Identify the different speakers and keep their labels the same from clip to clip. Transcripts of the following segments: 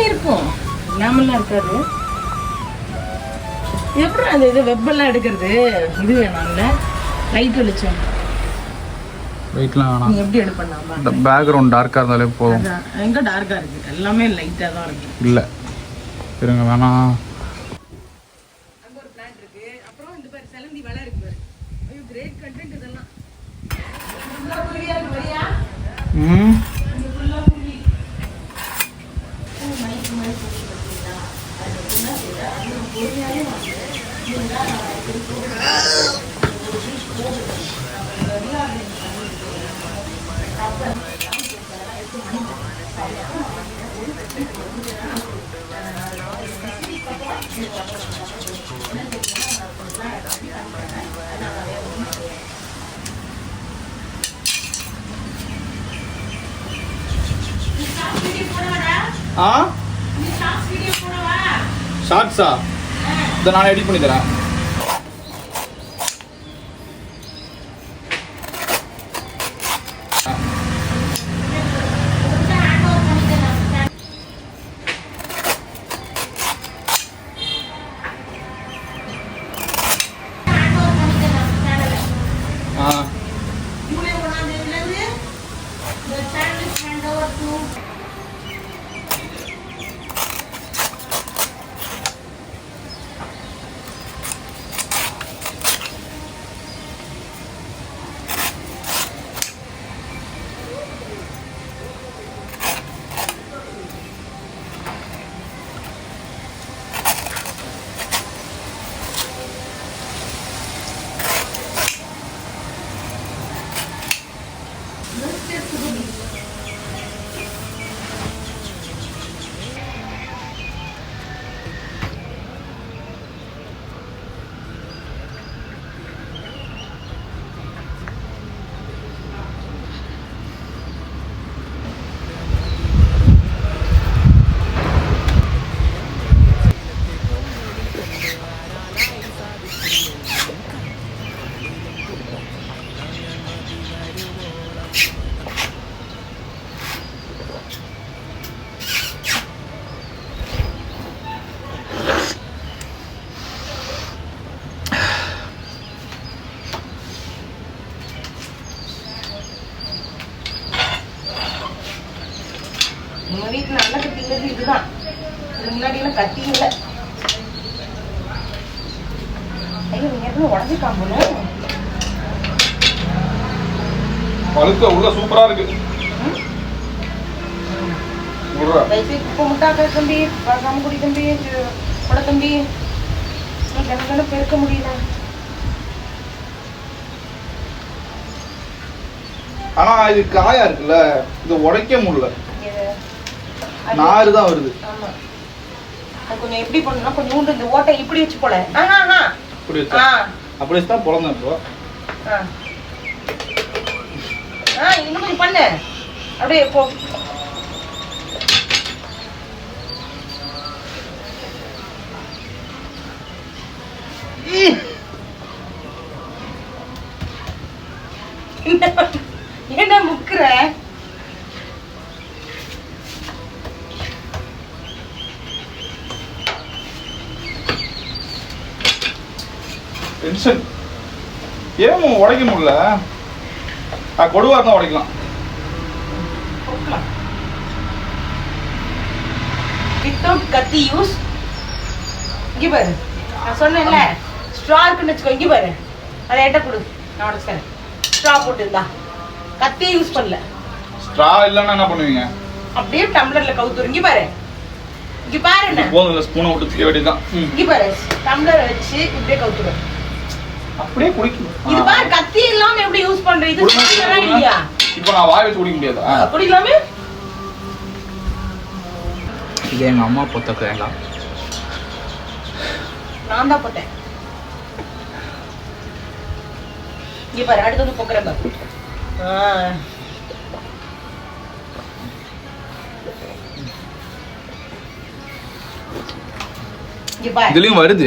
Speaker 1: இருக்கும் இல்லாமலாம் இருக்காது. எப்படி அந்த இது வெப்பெல்லாம் எடுக்கிறது? இது வேணாம்ல, லைட் வெளிச்சம்.
Speaker 2: லைட்லாம் வேணாம்.
Speaker 1: நீ எப்படி எடுப்பண்ணாமா?
Speaker 2: இந்த பேக்ரவுண்ட் டார்க்காக இருந்தாலே போதும்.
Speaker 1: எங்கே டார்க்காக இருக்குது? எல்லாமே லைட்டாக தான் இருக்குது.
Speaker 2: இல்லை இருங்க வேணாம்.
Speaker 1: அங்கே ஒரு பிளான்ட் இருக்குது. அப்புறம் இந்த பேர் செலந்தி வலை இருக்கு பாரு. ஐயோ கிரேட் கண்டென்ட் இதெல்லாம்.
Speaker 2: ம் ஆ ஷார்ட்ஸா? இதை நான் எடிட் பண்ணி தரேன்.
Speaker 1: எங்கள் வீட்டில் நல்ல கத்திங்கிறது இதுதான். இது முன்னாடியெல்லாம் கத்தி இல்லை. ஐயோ நீங்க எதுவும் உடஞ்சிக்காம போல.
Speaker 2: பழுக்க உள்ள சூப்பரா இருக்கு.
Speaker 1: குப்பை முட்டாக்க தம்பி, சாமக்குடி தம்பி, கொடை தம்பி, எனக்கு பெருக்க முடியல.
Speaker 2: ஆனா இது காயா இருக்குல்ல, இது உடைக்க முடியல. நாறு தான் வருது.
Speaker 1: ஆமா அது கொஞ்சம் எப்படி பண்ணணும்னா கொஞ்சம் இந்த ஓட்டை இப்படி வச்சு போல.
Speaker 2: இப்படி வச்சா அப்படி வச்சு தான் பொழந்தேன் இப்போ.
Speaker 1: இன்னும் கொஞ்சம் பண்ணு அப்படியே போ. என்ன முக்குற?
Speaker 2: டென்ஷன் ஏன் உடைக்க முடியல? கொடுவா தான் உடைக்கலாம்.
Speaker 1: வித்தவுட் கத்தி யூஸ். இங்க பாரு நான் சொன்னேன்ல ஸ்ட்ரா இருக்குன்னு வச்சுக்கோ. இங்க பாரு அதை எட்ட கொடு, நான் உடைச்சேன். ஸ்ட்ரா போட்டுருந்தா கத்தியே யூஸ் பண்ணல.
Speaker 2: ஸ்ட்ரா இல்லைன்னா என்ன பண்ணுவீங்க?
Speaker 1: அப்படியே டம்ளர்ல கவுத்துரு. இங்க பாரு, இங்க பாரு என்ன
Speaker 2: போதும், ஸ்பூனை விட்டு தீய வேண்டியதான்.
Speaker 1: இங்க பாரு டம்ளரை வச்சு இப்படியே கவுத்துரு.
Speaker 2: அப்படியே குடிக்கணும்.
Speaker 1: இது பாரு கத்தி இல்லாம எப்படி யூஸ் பண்ற? இது இல்லையா?
Speaker 2: இப்போ நான் வாய் வச்சு குடிக்க முடியாதா?
Speaker 1: அப்படி இல்லாம
Speaker 2: இது எங்க அம்மா போட்ட தேங்காய்.
Speaker 1: நான் தான் போட்டேன். இங்க பாரு அடுத்தது போக்குறேன் பாரு.
Speaker 2: இதுலயும் வருது,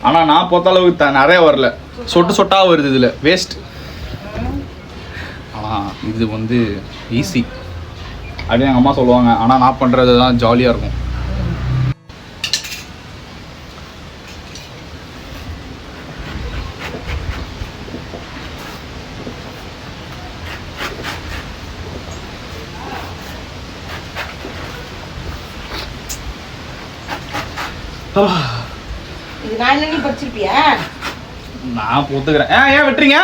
Speaker 2: ஆனா நான் பொறுத்த அளவுக்கு நிறைய வரல, சொட்டு சொட்டா வருது. இதுல வேஸ்ட். ஆனா இது வந்து ஈஸி. அப்படின்னு எங்கள் அம்மா சொல்லுவாங்க. ஆனால் நான் பண்ணுறது தான் ஜாலியாக இருக்கும்.
Speaker 1: இது நான் என்ன நீ படிச்சிருப்பியா?
Speaker 2: நான் போத்துக்கிறேன். ஏன் வெட்டுறீங்க?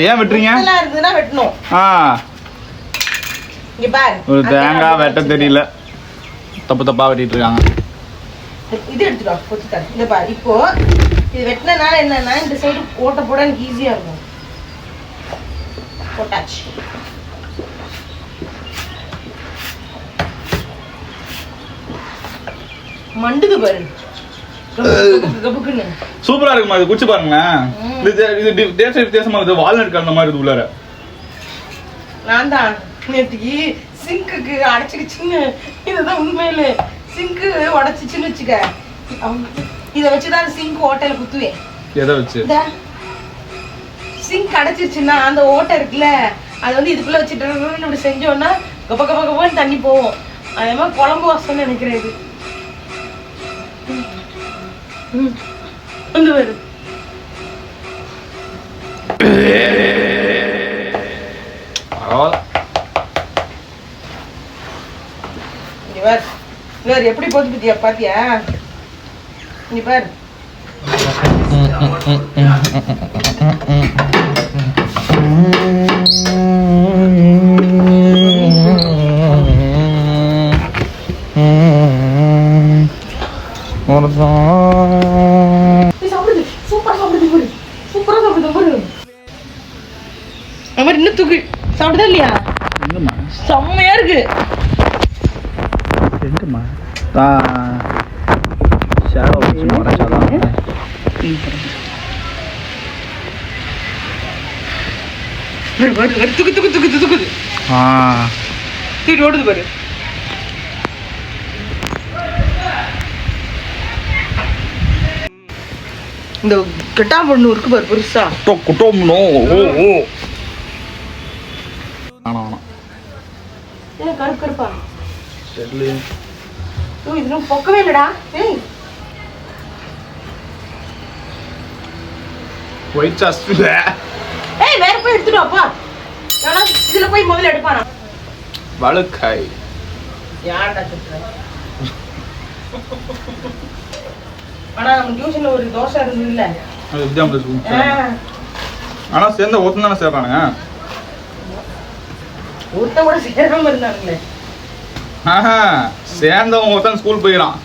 Speaker 2: ஏன் வெட்டுறீங்க?
Speaker 1: இருந்ததுன்னா வெட்டணும். இங்க பாரு,
Speaker 2: ஒரு தேங்காய் வெட்ட தெரியல, தப்பு தப்பா வெட்டிட்டு இருக்காங்க.
Speaker 1: இது எடுத்துடா கொச்சுட்டாரு. இங்க பாரு, இப்போ இது வெட்டினால என்னன்னா இந்த சைடு ஓட்ட போட எனக்கு ஈஸியா இருக்கும். போட்டாச்சு. மண்டுது பாரு,
Speaker 2: சூப்பரா இருக்குமா? இது குடிச்சு பாருங்களேன். இது வித்தியாசமா இருக்குது. வால்நட் கலந்த மாதிரி இது உள்ளார.
Speaker 1: நான் தான் நேற்றுக்கு சிங்குக்கு அடைச்சிக்கிச்சுன்னு, இதுதான் உண்மையில சிங்கு உடச்சிச்சுன்னு வச்சுக்க, இதை வச்சுதான் சிங்க் ஓட்டையில குத்துவேன்.
Speaker 2: எதை வச்சு?
Speaker 1: சிங்க் அடைச்சிருச்சுன்னா அந்த ஓட்டை இருக்குல்ல, அது வந்து இதுக்குள்ள வச்சுட்டு இப்படி செஞ்சோன்னா கப்ப கப்ப கப்பன்னு தண்ணி போகும். அதே மாதிரி குழம்பு வாசம்னு நினைக்கிறேன். இது வந்து வரும். வேற எப்படி போச்சு பத்தியா? பாத்தியா? நீ பாரு. இன்னும் தூக்கு சாப்பிடுதா இல்லையா? செம்மையா இருக்கு. துக்கு துக்கு துக்கு துக்குது. ஓடுது பாரு. இந்த கெட்டாம்பண்ணு இருக்கு பாரு பெருசா. கருப்பு கருப்பா இது பொக்கவே இல்லடா. வேற போய் எடுத்துட்டு வாப்பா. இதுல போய் முதல்ல எடுப்பானா
Speaker 2: வழுக்காய்.
Speaker 1: யார்டா திட்டுற? ஆனா நம்ம டியூஷன்ல ஒரு தோசை இருந்தது இல்ல,
Speaker 2: அது எக்ஸாம்பிள். ஆனா சேர்ந்த ஒருத்தன் தானே சேர்றானுங்க.
Speaker 1: ஒருத்தன் கூட சேராம இருந்தானுங்களே.
Speaker 2: சேர்ந்தவங்க ஒருத்தன் ஸ்கூல் போயிடறான்.